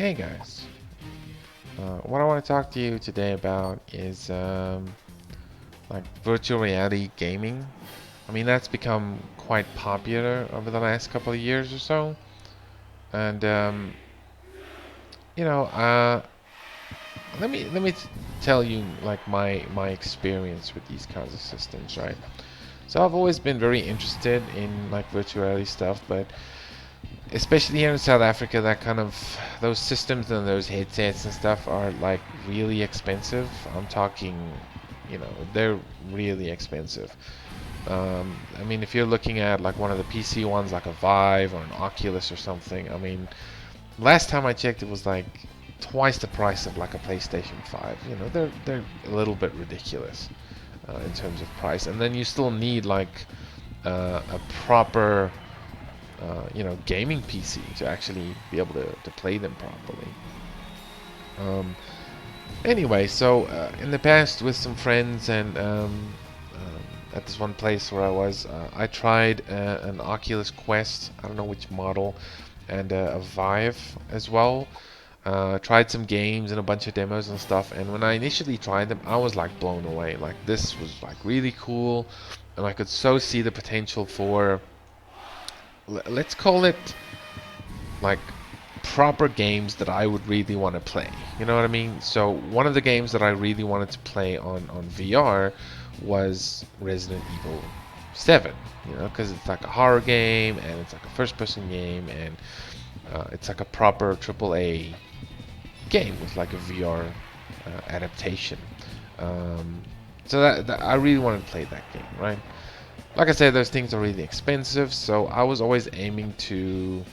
Hey guys, what I want to talk to you today about is like virtual reality gaming. I mean, that's become quite popular over the last couple of years or so, and you know, let me tell you like my experience with these kinds of systems, right? So I've always been very interested in like virtual reality stuff, but especially here in South Africa, that kind of those systems and those headsets and stuff are like really expensive. I'm talking, they're really expensive. I mean, if you're looking at like one of the PC ones, like a Vive or an Oculus or something, I mean, last time I checked, it was like twice the price of like a PlayStation 5. They're a little bit ridiculous in terms of price, and then you still need like a proper gaming PC to actually be able to play them properly. Um, anyway, so in the past with some friends and at this one place where I was, I tried an Oculus Quest, I don't know which model, and a Vive as well. Tried some games and a bunch of demos and stuff, and when I initially tried them, I was like blown away. Like this was like really cool, and I could so see the potential for, let's call it like proper games that I would really want to play. You know what I mean? So one of the games that I really wanted to play on VR was Resident Evil 7. Because it's like a horror game and it's like a first-person game and it's like a proper AAA game with like a VR adaptation. Um, so that I really wanted to play that game, right? Like I said, those things are really expensive, so I was always aiming to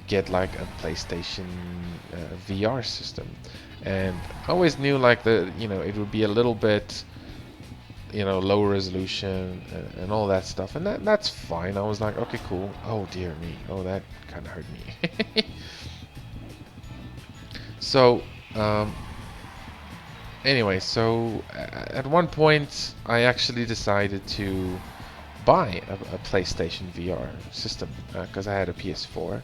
get like a PlayStation VR system, and I always knew like it would be a little bit lower resolution and all that stuff, and that's fine. I was like, okay, cool. Oh dear me, oh that kind of hurt me. So um, anyway, so at one point I actually decided to buy a PlayStation VR system because I had a PS4.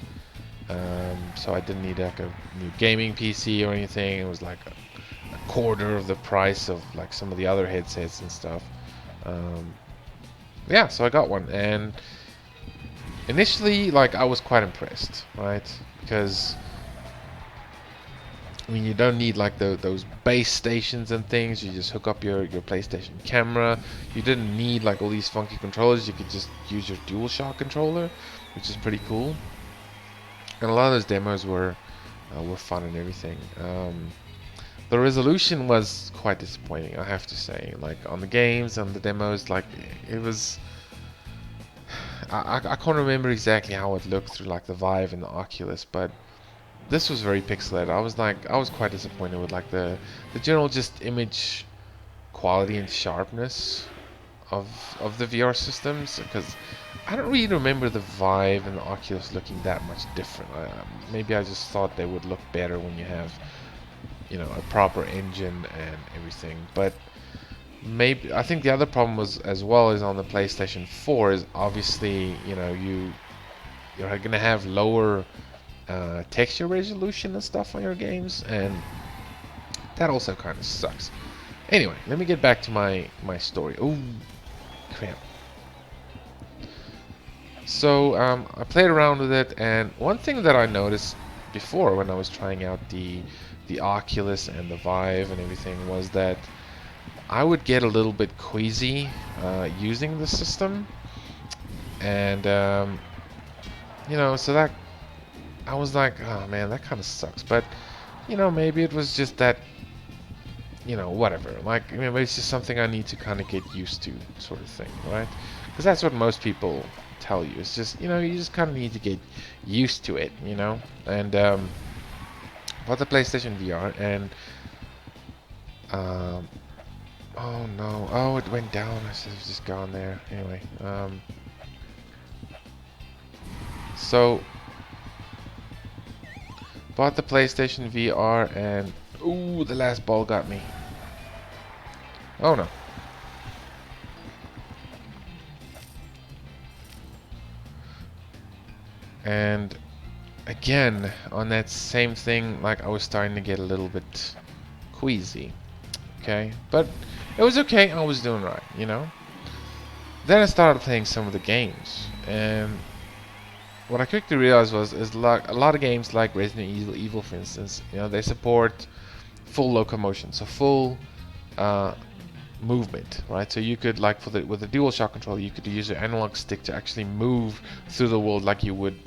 So I didn't need like a new gaming PC or anything. It was like a quarter of the price of like some of the other headsets and stuff. Um, yeah, so I got one, and initially, like I was quite impressed, right? Because I mean, you don't need like those base stations and things. You just hook up your PlayStation camera. You didn't need like all these funky controllers. You could just use your DualShock controller, which is pretty cool. And a lot of those demos were fun and everything. The resolution was quite disappointing, I have to say. Like on the games and the demos, like it was. I can't remember exactly how it looked through like the Vive and the Oculus, but this was very pixelated. I was quite disappointed with like the general just image quality and sharpness of the VR systems, because I don't really remember the Vive and the Oculus looking that much different. Maybe I just thought they would look better when you have a proper engine and everything. But maybe I think the other problem was as well is on the PlayStation 4 is obviously you're gonna have lower texture resolution and stuff on your games, and that also kind of sucks. Anyway, let me get back to my story. Oh crap. So I played around with it, and one thing that I noticed before when I was trying out the Oculus and the Vive and everything was that I would get a little bit queasy using the system, and so that I was like, oh man, that kind of sucks. But maybe it was just that, whatever. Like maybe it's just something I need to kind of get used to, sort of thing, right? Because that's what most people tell you. It's just you just kind of need to get used to it. And bought the PlayStation VR, and um, oh no, oh it went down. I should have just gone there. Anyway, so bought the PlayStation VR, and ooh, the last ball got me. Oh no. And again, on that same thing, like I was starting to get a little bit queasy. Okay, but it was okay. I was doing right, you know. Then I started playing some of the games, and what I quickly realized was is like a lot of games like Resident Evil, for instance, you know, they support full locomotion, so full uh, movement, right? So you could like with the DualShock controller, you could use your analog stick to actually move through the world like you would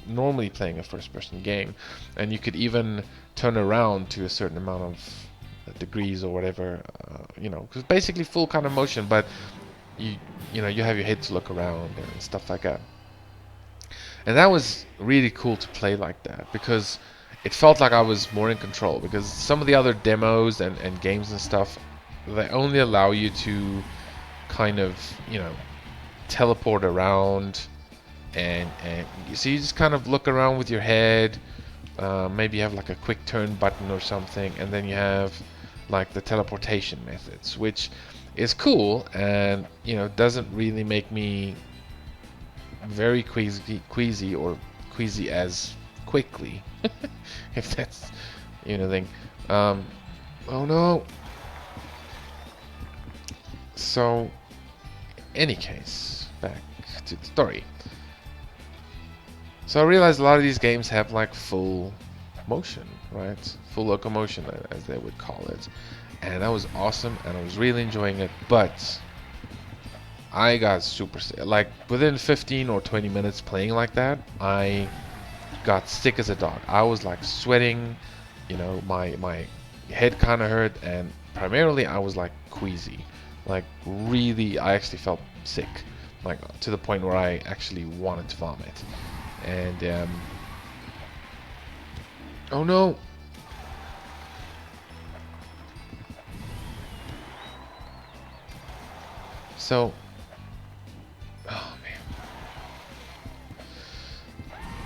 normally playing a first-person game, and you could even turn around to a certain amount of degrees or whatever, you know, because basically full kind of motion, but you you know you have your head to look around and stuff like that. And that was really cool to play like that because it felt like I was more in control because some of the other demos and games and stuff, they only allow you to kind of, you know, teleport around and so you just kind of look around with your head. Maybe you have like a quick turn button or something, and then you have like the teleportation methods, which is cool and, you know, doesn't really make me very queasy or queasy as quickly, if that's, you know, thing. Oh no. So, any case, back to the story. So I realized a lot of these games have like full motion, right? Full locomotion, as they would call it. And that was awesome, and I was really enjoying it, but I got super sick. Like, within 15 or 20 minutes playing like that, I got sick as a dog. I was like sweating, you know, my head kind of hurt, and primarily I was like queasy. Like, really, I actually felt sick. Like, to the point where I actually wanted to vomit. And, oh no! So, oh man.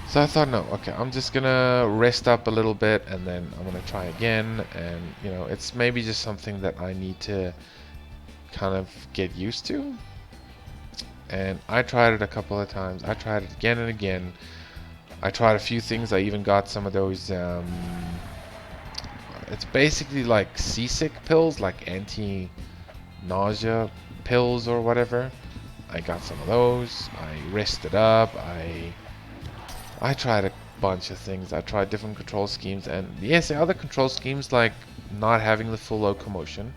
So I thought, no, okay, I'm just gonna rest up a little bit and then I'm gonna try again. And, you know, it's maybe just something that I need to kind of get used to. And I tried it a couple of times. I tried it again and again. I tried a few things. I even got some of those, it's basically like seasick pills, like anti-nausea pills or whatever. I got some of those. I rested up. I tried a bunch of things. I tried different control schemes, and yes, the other control schemes like not having the full locomotion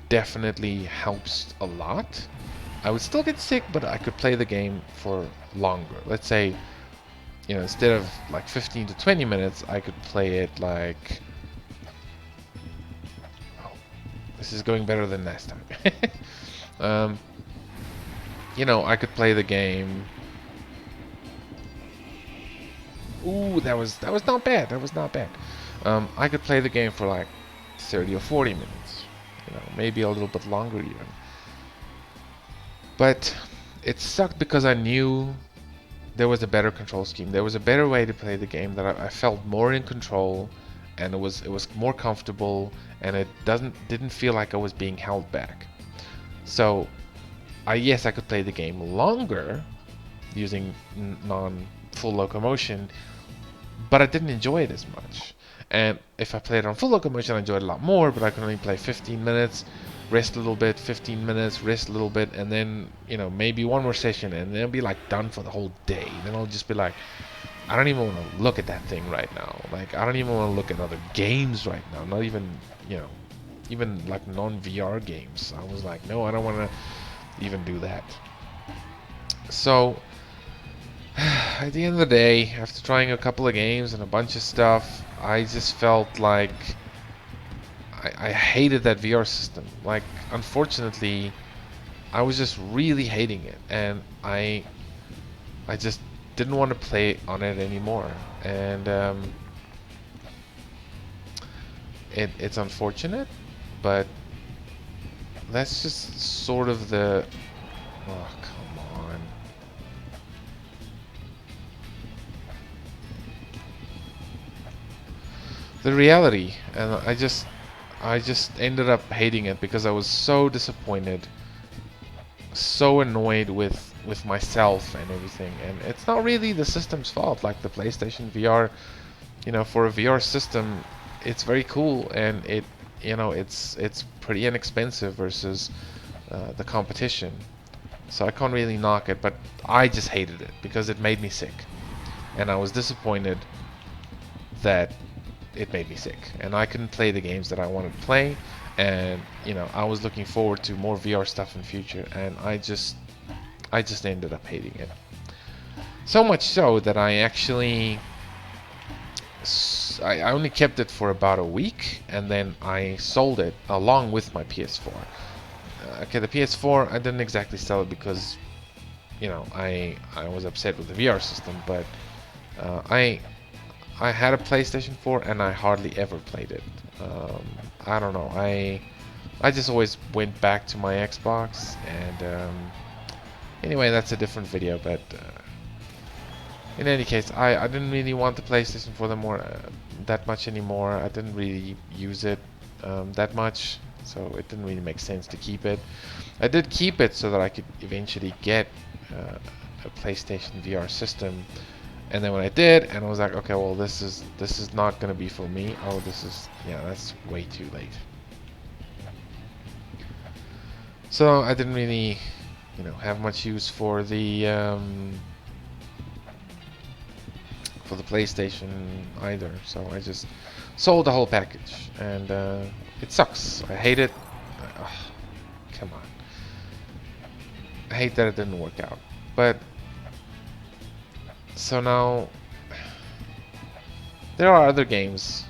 definitely helps a lot. I would still get sick, but I could play the game for longer. Let's say, you know, instead of like 15 to 20 minutes, I could play it like, oh, this is going better than last time. You know, I could play the game. Ooh, that was not bad. That was not bad. I could play the game for like 30 or 40 minutes. You know, maybe a little bit longer even. But it sucked because I knew there was a better control scheme. There was a better way to play the game that I felt more in control, and it was more comfortable, and it didn't feel like I was being held back. So, yes, I could play the game longer using non-full locomotion, but I didn't enjoy it as much. And if I played on full locomotion, I enjoyed it a lot more, but I could only play 15 minutes, rest a little bit, 15 minutes, rest a little bit, and then, you know, maybe one more session, and then I'll be like done for the whole day. Then I'll just be like, I don't even want to look at that thing right now. Like, I don't even want to look at other games right now. Not even, you know, even like non-VR games. I was like, no, I don't want to even do that. So, at the end of the day, after trying a couple of games and a bunch of stuff, I just felt like I hated that VR system. Like, unfortunately, I was just really hating it, and I just didn't want to play on it anymore. And it's unfortunate, but that's just sort of the... Oh, come on. The reality, and I just ended up hating it because I was so disappointed, so annoyed with with myself and everything. And it's not really the system's fault. Like the PlayStation VR, for a VR system, it's very cool, and it's pretty inexpensive versus the competition. So I can't really knock it, but I just hated it because it made me sick, and I was disappointed that it made me sick, and I couldn't play the games that I wanted to play, and I was looking forward to more VR stuff in future, and I just ended up hating it. So much so that I actually I only kept it for about a week, and then I sold it along with my PS4. Okay, the PS4 I didn't exactly sell it because I was upset with the VR system, but I had a PlayStation 4 and I hardly ever played it. I don't know. I just always went back to my Xbox, and anyway, that's a different video. But in any case, I didn't really want the PlayStation 4 that much anymore. I didn't really use it that much, so it didn't really make sense to keep it. I did keep it so that I could eventually get a PlayStation VR system. And then when I did, and I was like, okay, well, this is not gonna be for me. Oh, that's way too late. So I didn't really, have much use for the PlayStation either. So I just sold the whole package, and it sucks. I hate it. Come on. I hate that it didn't work out, but. So now, there are other games,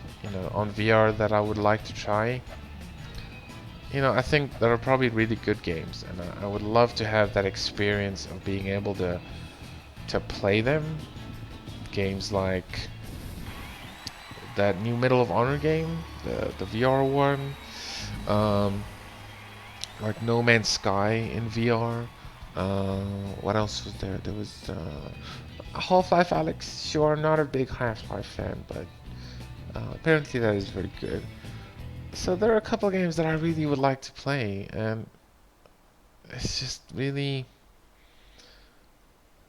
on VR that I would like to try. I think there are probably really good games, and I would love to have that experience of being able to play them. Games like that new Medal of Honor game, the VR one, like No Man's Sky in VR. What else was there? There was Half-Life Alyx. Sure, not a big Half-Life fan, but apparently that is very good. So there are a couple of games that I really would like to play, and it's just really...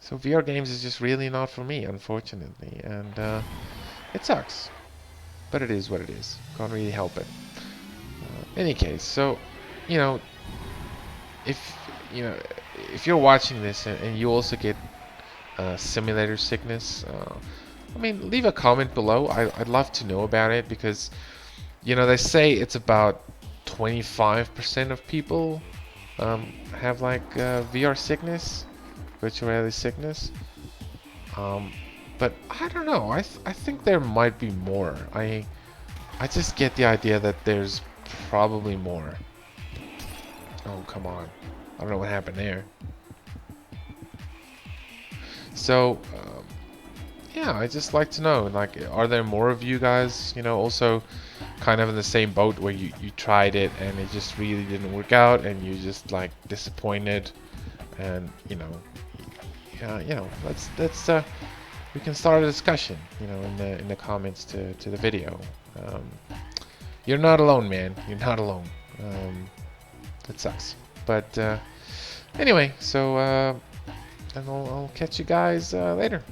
So VR games is just really not for me, unfortunately, and it sucks. But it is what it is. Can't really help it. Any case, so, if, if you're watching this and you also get simulator sickness, I mean, leave a comment below. I'd love to know about it, because they say it's about 25% of people have like VR sickness, virtual reality sickness, but I don't know. I think there might be more. I just get the idea that there's probably more. Oh, come on. I don't know what happened there. So, yeah, I just like to know, like, are there more of you guys, also kind of in the same boat where you tried it and it just really didn't work out, and you just like disappointed, and yeah, let's we can start a discussion, in the comments to the video. You're not alone, man. You're not alone. It sucks, but anyway, so and I'll catch you guys later.